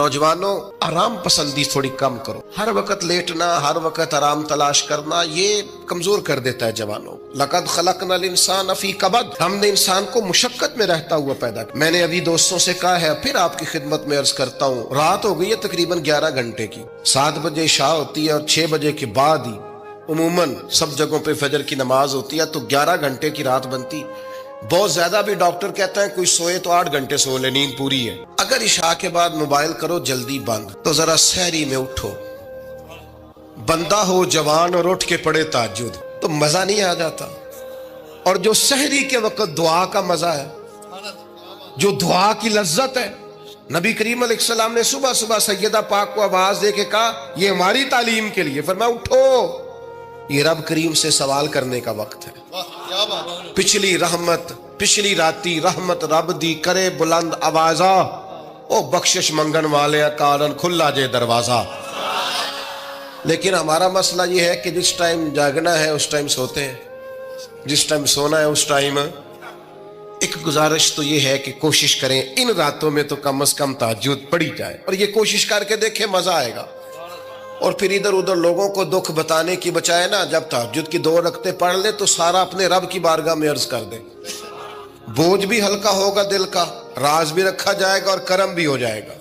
नौजवानों, आराम पसंदी थोड़ी कम करो। हर वक्त लेटना, हर वक्त आराम तलाश करना, ये कमजोर कर देता है जवानों। लक़द ख़लक़नल इंसान फ़ी कबद, हमने इंसान को मुशक्कत में रहता हुआ पैदा किया। मैंने अभी दोस्तों से कहा है, फिर आपकी खिदमत में अर्ज करता हूँ, रात हो गई है तकरीबन 11 घंटे की। 7 बजे इशा होती है और 6 बजे के बाद ही उमूमन सब जगहों पे फजर की नमाज होती है, तो 11 घंटे की रात बनती। बहुत ज्यादा भी डॉक्टर कहता है कोई सोए तो 8 घंटे सो ले, नींद पूरी है। अगर इशा के बाद मोबाइल करो जल्दी बंद, तो जरा सहरी में उठो। बंदा हो जवान और उठ के पढ़े तहज्जुद, तो मजा नहीं आ जाता। और जो सहरी के वक्त दुआ का मजा है, जो दुआ की लज्जत है, नबी करीम अलैहिस्सलाम ने सुबह सुबह सैयदा पाक को आवाज दे के कहा, ये हमारी तालीम के लिए, फरमाया उठो, ये रब करीम से सवाल करने का वक्त है। पिछली रहमत, पिछली राती रहमत रब दी करे बुलंद आवाजा, ओ बख्शिश मंगन वाले कारण खुला जे दरवाजा। लेकिन हमारा मसला ये है कि जिस टाइम जागना है उस टाइम सोते हैं, जिस टाइम सोना है उस टाइम। एक गुजारिश तो ये है कि कोशिश करें इन रातों में तो कम से कम तहज्जुद पढ़ी जाए, और ये कोशिश करके देखें, मजा आएगा। और फिर इधर उधर लोगों को दुख बताने की बजाय ना, जब तहज्जुद की 2 रकते पढ़ ले तो सारा अपने रब की बारगाह में अर्ज कर दे। बोझ भी हल्का होगा दिल का, राज भी रखा जाएगा और करम भी हो जाएगा।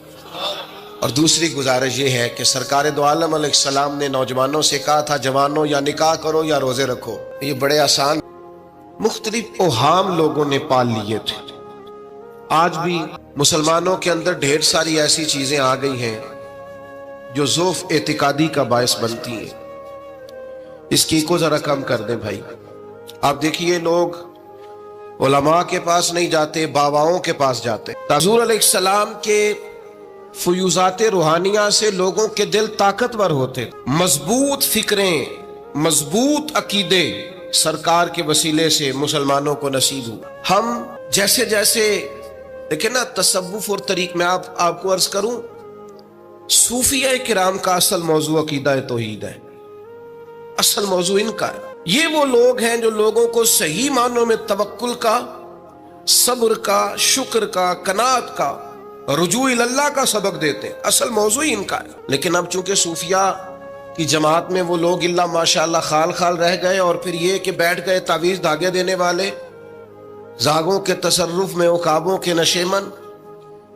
और दूसरी गुजारिश ये है कि सरकार दो आलम अलैहिस्सलाम ने नौजवानों से कहा था, जवानों या निकाह करो या रोजे रखो। ये बड़े आसान मुख्तलिफ ओहाम लोगों ने पाल लिए थे। आज भी मुसलमानों के अंदर ढेर सारी ऐसी चीजें आ गई हैं जो ज़ौफ़ एतिकादी का बायस बनती है। इसकी को जरा कम कर दें भाई। आप देखिए, लोग उलमा के पास नहीं जाते, बाबाओं के पास जाते। हुज़ूर अलैहिस्सलाम के फ़ुयूज़ात रूहानिया से लोगों के दिल ताकतवर होते। मजबूत फिक्रें, मजबूत अकीदे सरकार के वसीले से मुसलमानों को नसीब हुआ। हम जैसे जैसे देखें ना, तसव्वुफ और तरीक में आपको अर्ज करूं, सूफिया किराम का असल मौजू अकीदा तौहीद है। असल मौजू इनका है। ये वो लोग हैं जो लोगों को सही मानों में तवक्कुल का, सब्र का, शुक्र का, कनात का, रुजू इल्लाह का सबक देते हैं। असल मौजू ही इनका है। लेकिन अब चूंकि सूफिया की जमात में वो लोग इल्ला माशाअल्लाह खाल खाल रह गए, और फिर ये कि बैठ गए तावीज़ धागे देने वाले, जागों के तसर्रुफ में उकाबों के नशेमन,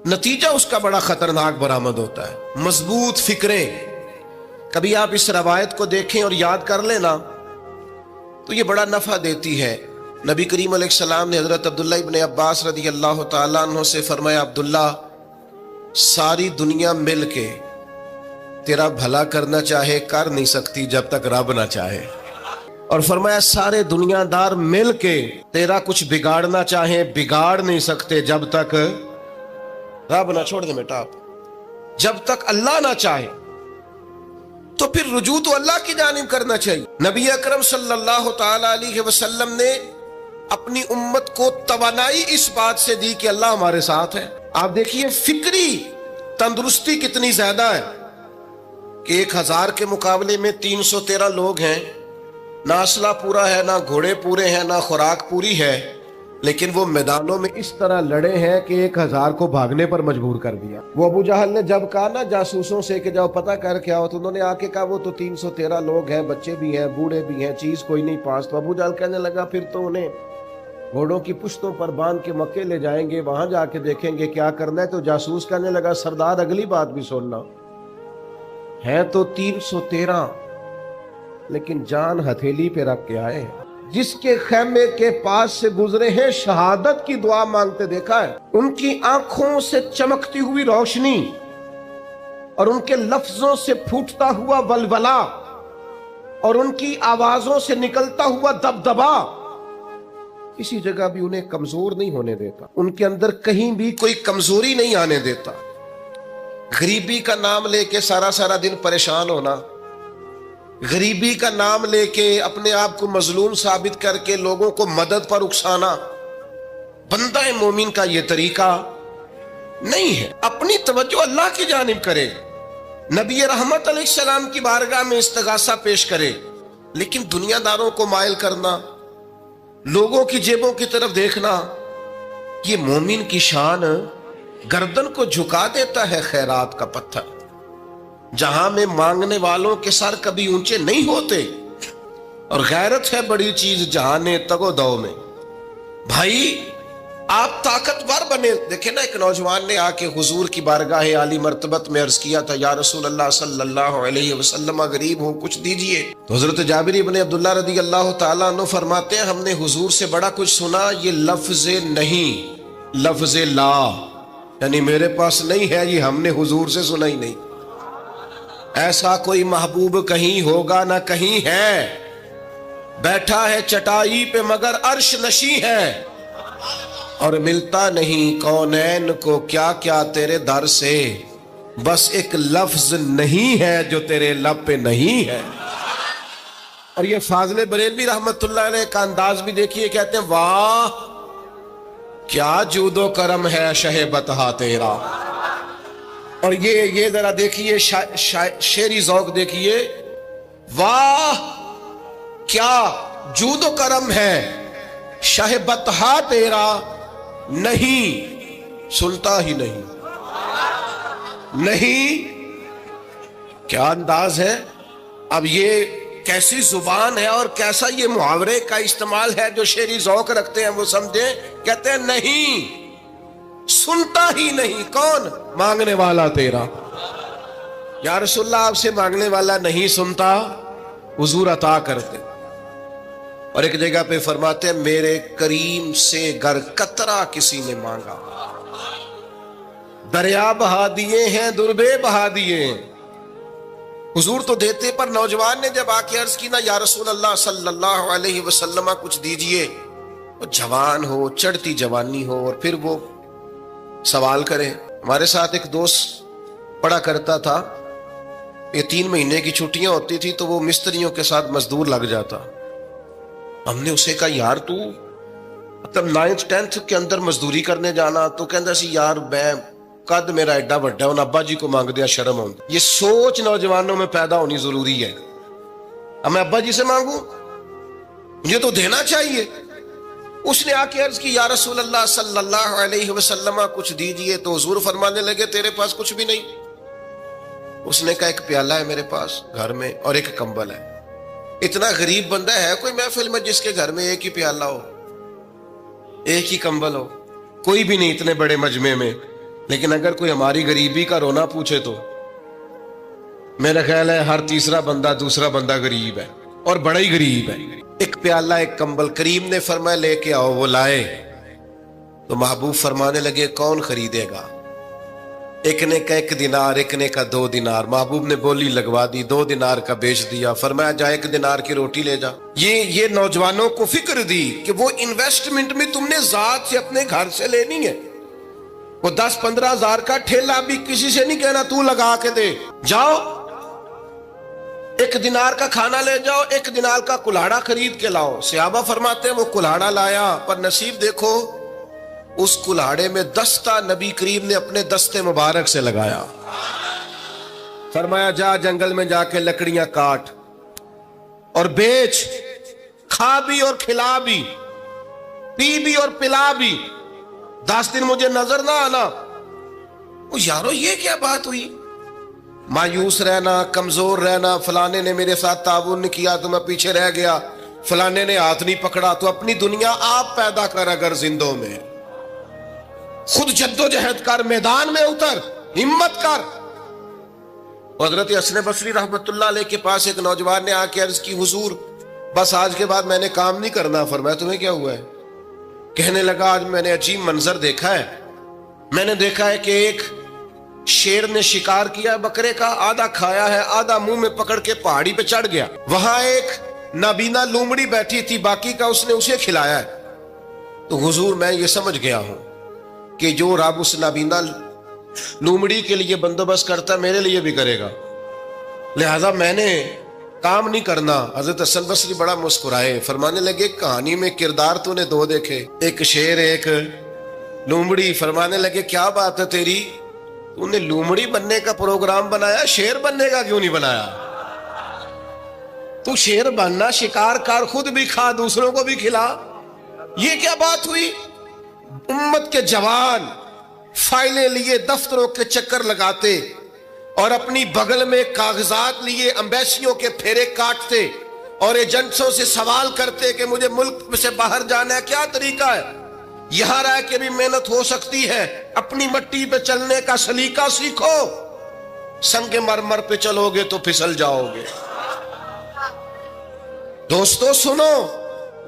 नतीजा उसका बड़ा खतरनाक बरामद होता है। मजबूत फिक्रें, कभी आप इस रवायत को देखें और याद कर लेना तो ये बड़ा नफा देती है। नबी करीम अलैहिस्सलाम ने हजरत अब्दुल्ला इब्न अब्बास रदी अल्लाह तआला अन्हु से फरमाया, अब्दुल्ला, सारी दुनिया मिल के तेरा भला करना चाहे कर नहीं सकती जब तक रब ना चाहे। और फरमाया, सारे दुनियादार मिल के तेरा कुछ बिगाड़ना चाहे बिगाड़ नहीं सकते जब तक रब ना छोड़ दे बेटा। जब तक अल्लाह ना चाहे तो फिर रुजू तो अल्लाह की जानिब करना चाहिए। नबी अकरम सल्लल्लाहु तआला अलैहि वसल्लम ने अपनी उम्मत को तवानाई इस बात से दी कि अल्लाह हमारे साथ है। आप देखिए फिक्री तंदुरुस्ती कितनी ज्यादा है कि 1000 के मुकाबले में 313 लोग हैं। ना असला पूरा है, ना घोड़े पूरे हैं, ना खुराक पूरी है, लेकिन वो मैदानों में इस तरह लड़े हैं कि 1000 को भागने पर मजबूर कर दिया। वो अबू जहल ने जब कहा ना जासूसों से कि जाओ पता करके आओ, तो उन्होंने आके कहा वो तो 313 लोग हैं, बच्चे भी हैं, बूढ़े भी हैं, चीज कोई नहीं पास। तो अबू जहल कहने लगा, फिर तो उन्हें घोड़ों की पुश्तों पर बांध के मक्के ले जाएंगे, वहां जाके देखेंगे क्या करना है। तो जासूस कहने लगा, सरदार अगली बात भी सुनना, है तो 313 लेकिन जान हथेली पे रख के आए। जिसके खैमे के पास से गुजरे हैं शहादत की दुआ मांगते देखा है। उनकी आंखों से चमकती हुई रोशनी और उनके लफ्जों से फूटता हुआ वलवला और उनकी आवाजों से निकलता हुआ दबदबा किसी जगह भी उन्हें कमजोर नहीं होने देता। उनके अंदर कहीं भी कोई कमजोरी नहीं आने देता। गरीबी का नाम लेके सारा सारा दिन परेशान होना, गरीबी का नाम लेके अपने आप को मजलूम साबित करके लोगों को मदद पर उकसाना, बंदा मोमिन का ये तरीका नहीं है। अपनी तवज्जो अल्लाह की जानिब करे, नबी रहमत अलैहिस्सलाम की बारगाह में इस्तिगासा पेश करे। लेकिन दुनियादारों को माइल करना, लोगों की जेबों की तरफ देखना, ये मोमिन की शान गर्दन को झुका देता है खैरात का पत्थर। जहां में मांगने वालों के सर कभी ऊंचे नहीं होते, और गैरत है बड़ी चीज जहाने तगो दो में। भाई आप ताकतवर बने। देखे ना, एक नौजवान ने आके हुजूर की बारगाह आली मर्तबत में अर्ज किया था, या रसूल अल्लाह सल्लल्लाहु अलैहि वसल्लम, गरीब हूं, कुछ दीजिए। तो हजरत जाबिर इब्न अब्दुल्लाह रदी अल्लाह ताला अन्हु फरमाते हैं, हमने हुजूर से बड़ा कुछ सुना, ये लफ्ज़े नहीं, लफ्ज़े ला, यानी मेरे पास नहीं है, ये हमने हुजूर से सुना ही नहीं। ऐसा कोई महबूब कहीं होगा ना कहीं है, बैठा है चटाई पे मगर अर्श नशी है, और मिलता नहीं कौनैन को क्या क्या तेरे दर से, बस एक लफ्ज नहीं है जो तेरे लब पे नहीं है। और ये फाज़िल बरेलवी रहमतुल्लाह अलैह का अंदाज भी देखिए, कहते हैं वाह क्या जूदो करम है शहे बतहा तेरा। और ये जरा देखिए शेरी ज़ौक़ देखिए, वाह क्या जूदो करम है शहे बतहा तेरा, नहीं सुनता ही नहीं। नहीं, क्या अंदाज है। अब ये कैसी जुबान है और कैसा ये मुहावरे का इस्तेमाल है, जो शेरी ज़ौक़ रखते हैं वो समझे। कहते हैं नहीं सुनता ही नहीं, कौन? मांगने वाला तेरा। या रसूलल्लाह, आपसे मांगने वाला नहीं सुनता, हुजूर अता करते। और एक जगह पे फरमाते हैं, मेरे करीम से गर कतरा किसी ने मांगा, दरिया बहा दिए हैं, दुर्बे बहा दिए हैं। हुजूर तो देते, पर नौजवान ने जब आके अर्ज की ना, या रसूल अल्लाह सल्लल्लाहु अलैहि वसल्लम कुछ दीजिए, वो जवान हो, चढ़ती जवानी हो, और फिर वो सवाल करे। हमारे साथ एक दोस्त पढ़ा करता था, ये 3 महीने की छुट्टियां होती थी तो वो मिस्त्रियों के साथ मजदूर लग जाता। हमने उसे कहा, यार तू मतलब 9th 10th के अंदर मजदूरी करने जाना, तो कहता सी यार मैं कद मेरा एडा वड्डा, उन अब्बा जी को मांग दिया शर्म आउंदी। ये सोच नौजवानों में पैदा होनी जरूरी है। अब मैं अब्बा जी से मांगू, मुझे तो देना चाहिए। उसने आके अर्ज की, या रसूल अल्लाह सल्लल्लाहु अलैहि वसल्लम कुछ दीजिए। तो हुजूर फरमाने लगे, तेरे पास कुछ भी नहीं। उसने कहा, एक प्याला है मेरे पास घर में और एक कंबल है। इतना गरीब बंदा है कोई महफिल में जिसके घर में एक ही प्याला हो, एक ही कंबल हो? कोई भी नहीं इतने बड़े मजमे में। लेकिन अगर कोई हमारी गरीबी का रोना पूछे तो मेरा ख्याल है हर तीसरा बंदा, दूसरा बंदा गरीब है, और बड़ा ही गरीब है। एक प्याला, एक कंबल। करीम ने फरमाया लेके आओ। वो लाए तो महबूब फरमाने लगे, कौन खरीदेगा? एक ने का 1 दिनार, एक ने का 2 दिनार। महबूब ने बोली लगवा दी, 2 दिनार का बेच दिया। फरमाया जा 1 दिनार की रोटी ले जा। ये नौजवानों को फिक्र दी कि वो इन्वेस्टमेंट में तुमने जात से अपने घर से लेनी है। वो 10-15 हजार का ठेला भी किसी से नहीं कहना तू लगा के दे। जाओ 1 दिनार का खाना ले जाओ, 1 दिनार का कुल्हाड़ा खरीद के लाओ। सहाबा फरमाते हैं वो कुल्हाड़ा लाया, पर नसीब देखो उस कुल्हाड़े में दस्ता नबी करीम ने अपने दस्ते मुबारक से लगाया। फरमाया जा जंगल में जाके लकड़ियां काट और बेच, खा भी और खिला भी, पी भी और पिला भी, 10 दिन मुझे नजर ना आना। ओ यारो ये क्या बात हुई? मायूस रहना, कमजोर रहना, फलाने ने मेरे साथ ताउन नहीं किया तो मैं पीछे रह गया, फलाने ने हाथ नहीं पकड़ा। तो अपनी दुनिया आप पैदा कर, अगर जिंदों में खुद जद्दोजहद कर, मैदान में उतर, हिम्मत कर। हजरत हसन बसरी रहमतुल्लाह अलैह के पास एक नौजवान ने आके अर्ज की, हुजूर बस आज के बाद मैंने काम नहीं करना। फरमाया तुम्हें क्या हुआ है? कहने लगा आज मैंने अजीब मंजर देखा है। मैंने देखा है कि एक शेर ने शिकार किया बकरे का, आधा खाया है, आधा मुंह में पकड़ के पहाड़ी पे चढ़ गया। वहां एक नाबीना लूमड़ी बैठी थी, बाकी का उसने उसे खिलाया है। तो हुजूर मैं ये समझ गया हूं कि जो रब उस नाबीना लूमड़ी के लिए बंदोबस्त करता मेरे लिए भी करेगा, लिहाजा मैंने काम नहीं करना। हजरत हसन बसरी बड़ा मुस्कुराए, फरमाने लगे कहानी में किरदार तूने 2 देखे, एक शेर एक लूमड़ी। फरमाने लगे क्या बात है तेरी, तूने लूमड़ी बनने का प्रोग्राम बनाया, शेर बनने का क्यों नहीं बनाया? तू शेर बनना, शिकार कर, खुद भी खा, दूसरों को भी खिला। ये क्या बात हुई? उम्मत के जवान فائلیں لیے دفتروں کے چکر لگاتے اور اپنی بغل میں کاغذات لیے امبیسیوں کے پھیرے کاٹتے اور ایجنٹوں سے سوال کرتے کہ مجھے ملک سے باہر جانا ہے، کیا طریقہ ہے؟ یہاں رہ کے بھی محنت ہو سکتی ہے، اپنی مٹی پہ چلنے کا سلیقہ سیکھو، سنگ مرمر پہ چلو گے تو پھسل جاؤ گے۔ دوستو سنو،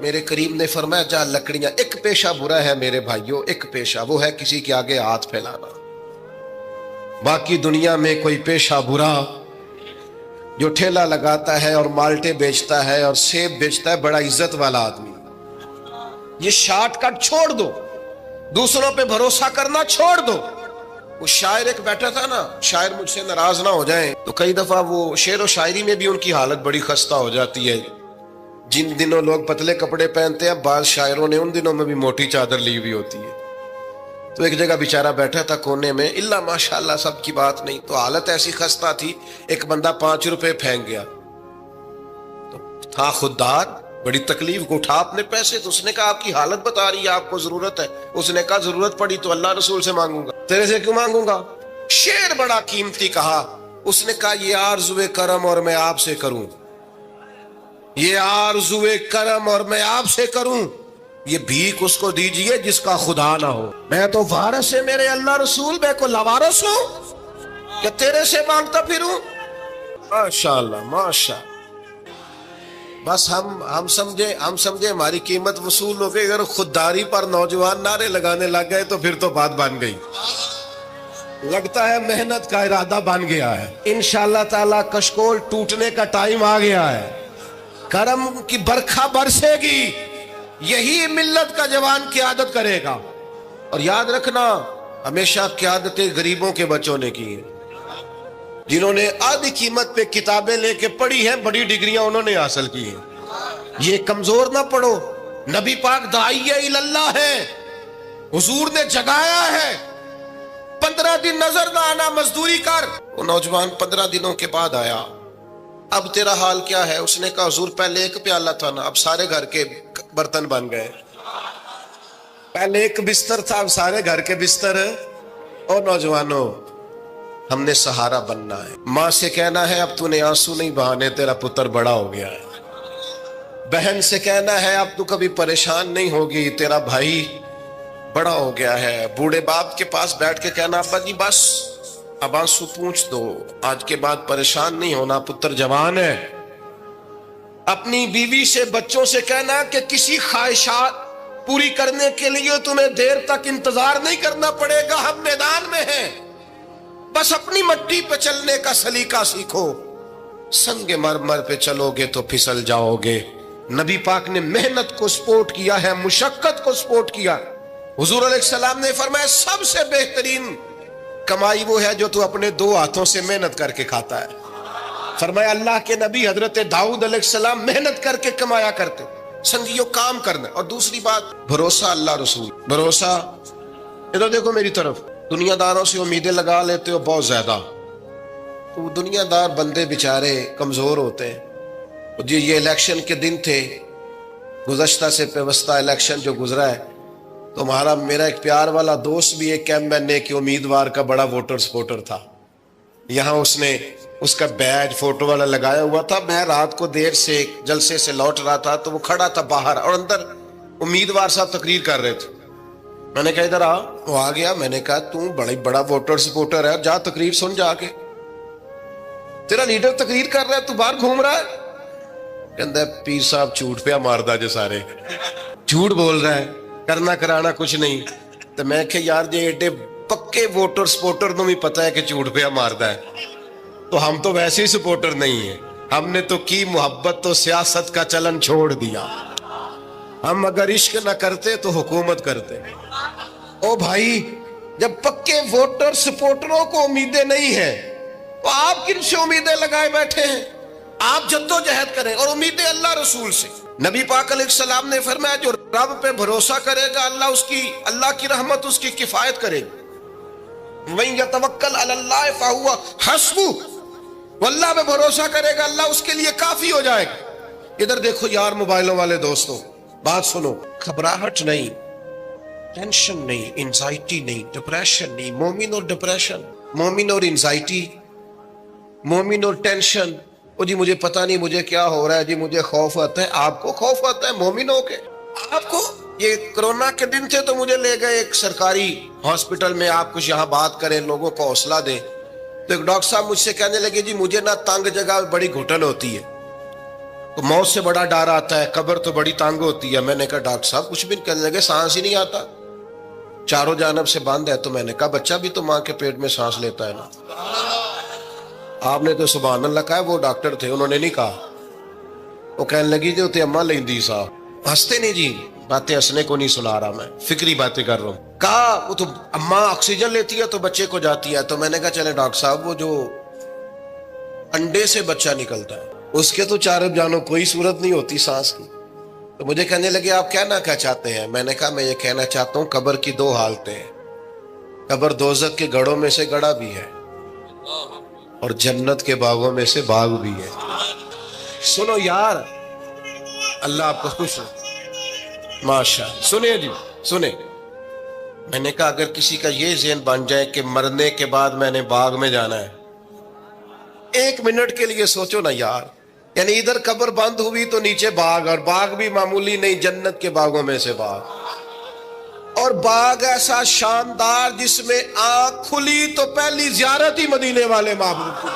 میرے کریم نے فرمایا جا لکڑیاں، ایک پیشہ برا ہے میرے بھائیوں، ایک پیشہ، وہ ہے کسی کے آگے ہاتھ پھیلانا۔ باقی دنیا میں کوئی پیشہ برا جو ٹھیلا لگاتا ہے اور مالٹے بیچتا ہے اور سیب بیچتا ہے، بڑا عزت والا آدمی، یہ شارٹ کٹ چھوڑ دو، دوسروں پہ بھروسہ کرنا چھوڑ دو۔ وہ شاعر ایک بیٹھا تھا نا، شاعر مجھ سے ناراض نہ ہو جائیں، تو کئی دفعہ وہ شعر و شاعری میں بھی ان کی حالت بڑی خستہ ہو جاتی ہے۔ جن دنوں لوگ پتلے کپڑے پہنتے ہیں، بعض شاعروں نے ان دنوں میں بھی موٹی چادر لی ہوئی ہوتی ہے۔ تو ایک جگہ بیچارہ بیٹھا تھا کونے میں، اللہ ماشاءاللہ سب کی بات نہیں، تو حالت ایسی خستہ تھی، ایک بندہ 5 روپے پھینک گیا، تو تھا خوددار، بڑی تکلیف کو اٹھا اپنے پیسے، تو اس نے کہا آپ کی حالت بتا رہی ہے، آپ کو ضرورت ہے۔ اس نے کہا ضرورت پڑی تو اللہ رسول سے مانگوں گا، تیرے سے کیوں مانگوں گا؟ شعر بڑا قیمتی کہا، اس نے کہا یہ آرزوئے کرم اور میں آپ سے کروں، یہ آرزوئے کرم اور میں آپ سے کروں، یہ بھیک اس کو دیجئے جس کا خدا نہ ہو۔ میں تو وارث ہے میرے اللہ رسول، میں کو لوارث ہوں کہ تیرے سے مانگتا پھروں؟ ماشاءاللہ ماشاءاللہ۔ بس ہم سمجھے ہماری قیمت وصول ہو گئی۔ اگر خودداری پر نوجوان نعرے لگانے لگ گئے تو پھر تو بات بن گئی، لگتا ہے محنت کا ارادہ بن گیا ہے۔ انشاءاللہ تعالی کشکول ٹوٹنے کا ٹائم آ گیا ہے، کرم کی برکھا برسے گی، یہی ملت کا جوان قیادت کرے گا۔ اور یاد رکھنا، ہمیشہ قیادتیں غریبوں کے بچوں نے کی ہیں، جنہوں نے آدھی قیمت پہ کتابیں لے کے پڑھی ہیں، بڑی ڈگریاں انہوں نے حاصل کی ہیں۔ یہ کمزور نہ پڑھو، نبی پاک داعیہ اللہ ہے، حضور نے جگایا ہے، 15 دن نظر نہ آنا، مزدوری کر۔ وہ نوجوان 15 دنوں کے بعد آیا، اب تیرا حال کیا ہے؟ اس نے کہا حضور پہلے ایک پیالہ تھا نا، اب سارے گھر کے برتن بن گئے، پہلے ایک بستر تھا، اب سارے گھر کے بستر۔ اور نوجوانوں، ہم نے سہارا بننا ہے۔ ماں سے کہنا ہے اب تو نے آنسو نہیں بہانے، تیرا پتر بڑا ہو گیا ہے۔ بہن سے کہنا ہے اب تو کبھی پریشان نہیں ہوگی، تیرا بھائی بڑا ہو گیا ہے۔ بوڑھے باپ کے پاس بیٹھ کے کہنا ابا جی بس اب آنسو پوچھ دو، آج کے بعد پریشان نہیں ہونا، پتر جوان ہے۔ اپنی بیوی سے، بچوں سے کہنا کہ کسی خواہشات پوری کرنے کے لیے تمہیں دیر تک انتظار نہیں کرنا پڑے گا، ہم میدان میں ہیں، بس اپنی مٹی پہ چلنے کا سلیقہ سیکھو، سنگ مرمر پہ چلو گے تو پھسل جاؤ گے۔ نبی پاک نے محنت کو سپورٹ کیا ہے، مشقت کو سپورٹ کیا۔ حضور علیہ السلام نے فرمایا سب سے بہترین کمائی وہ ہے جو تو اپنے 2 ہاتھوں سے محنت کر کے کھاتا ہے۔ فرمایا اللہ کے نبی حضرت داؤد علیہ السلام محنت کر کے کمایا کرتے۔ سنگیو کام کرنا۔ اور دوسری بات، بھروسہ اللہ رسول، بھروسہ۔ ادھر دیکھو میری طرف، دنیا داروں سے امیدیں لگا لیتے ہو بہت زیادہ، تو دنیا دار بندے بیچارے کمزور ہوتے ہیں۔ جی یہ الیکشن کے دن تھے، گزشتہ سے پیوستہ الیکشن جو گزرا ہے، تو میرا ایک پیار والا دوست بھی ایک ایم کے امیدوار کا بڑا ووٹر سپورٹر تھا۔ یہاں اس نے اس کا بیج فوٹو والا لگایا ہوا تھا۔ میں رات کو دیر سے جلسے سے لوٹ رہا تھا تو وہ کھڑا تھا باہر، اور اندر امیدوار صاحب تقریر کر رہے تھے۔ میں نے کہا ادھر آ، وہ آ گیا۔ میں نے کہا تو بڑا ووٹر سپورٹر ہے، جا تقریر سن جا کے، تیرا لیڈر تقریر کر رہا ہے تو باہر گھوم رہا ہے۔ کہندا ہے پیر صاحب جھوٹ پہ ماردا جے، سارے جھوٹ بول رہا ہے، کرنا کرانا کچھ نہیں۔ تو میں کہ یار جی ایڈے پکے ووٹر سپورٹر نو بھی پتا ہے کہ جھوٹ پہ ماردا ہے، تو ہم تو ویسے ہی سپورٹر نہیں ہیں، ہم نے تو کی محبت تو سیاست کا چلن چھوڑ دیا۔ ہم اگر عشق نہ کرتے تو حکومت کرتے۔ او بھائی، جب پکے ووٹر سپورٹروں کو امیدیں نہیں ہیں تو آپ کن سے امیدیں لگائے بیٹھے ہیں؟ آپ جدوجہد کریں، اور امیدیں اللہ رسول سے۔ نبی پاک علیہ السلام نے فرمایا جو رب پہ بھروسہ کرے گا اللہ کی رحمت اس کی کفایت کرے گی۔ وَمَن يَتَوَكَّلْ عَلَى اللَّهِ فَهُوَ حَسْبُهُ، وہ اللہ پہ بھروسہ کرے گا اللہ اس کے لیے کافی ہو جائے گا۔ ادھر دیکھو یار موبائلوں والے دوستوں، بات سنو، گھبراہٹ نہیں، ٹینشن نہیں، انزائٹی نہیں، ڈپریشن نہیں. مومن اور ڈپریشن، مومن اور انزائٹی، مومن اور ٹینشن. او جی مجھے پتہ نہیں مجھے کیا ہو رہا ہے، جی مجھے خوف آتا ہے. آپ کو خوف آتا ہے مومن ہو کے؟ آپ کو یہ کرونا کے دن تھے تو مجھے لے گئے ایک سرکاری ہاسپٹل میں، آپ کچھ یہاں بات کریں، لوگوں کو حوصلہ دیں. تو ایک ڈاکٹر صاحب مجھ سے کہنے لگے جی مجھے نہ تنگ جگہ بڑی گھٹن ہوتی ہے، تو موت سے بڑا ڈر آتا ہے، قبر تو بڑی تنگ ہوتی ہے. میں نے کہا ڈاکٹر صاحب کچھ بھی نہیں. کہنے لگے سانس ہی نہیں آتا، چاروں جانب سے بند ہے. تو میں نے کہا بچہ بھی تو ماں کے پیٹ میں سانس لیتا ہے نا. آپ نے تو سبحان اللہ کہا. وہ ڈاکٹر تھے، انہوں نے نہیں کہا. وہ کہنے لگی جو تے اماں لیندی صاحب. ہنستے نہیں جی، باتیں ہنسنے کو نہیں سنا رہا، میں فکری باتیں کر رہا ہوں. کہا وہ تو اماں آکسیجن لیتی ہے تو بچے کو جاتی ہے. تو میں نے کہا چلے ڈاکٹر صاحب وہ جو انڈے سے بچہ نکلتا ہے اس کے تو چاروں جانوں کوئی صورت نہیں ہوتی سانس کی. تو مجھے کہنے لگے آپ کہنا کیا چاہتے ہیں؟ میں نے کہا میں یہ کہنا چاہتا ہوں قبر کی دو حالتیں ہیں. قبر دوزخ کے گڑھوں میں سے گڑھا بھی ہے اور جنت کے باغوں میں سے باغ بھی ہے. سنو یار، اللہ آپ کو خوش ہو. ماشاء سنیں جی سنیں. میں نے کہا اگر کسی کا یہ ذہن بن جائے کہ مرنے کے بعد میں نے باغ میں جانا ہے، ایک منٹ کے لیے سوچو نا یار. یعنی ادھر قبر بند ہوئی تو نیچے باغ، اور باغ بھی معمولی نہیں، جنت کے باغوں میں سے باغ. اور باغ ایسا شاندار جس میں آنکھ کھلی تو پہلی زیارت ہی مدینے والے محبوب کی.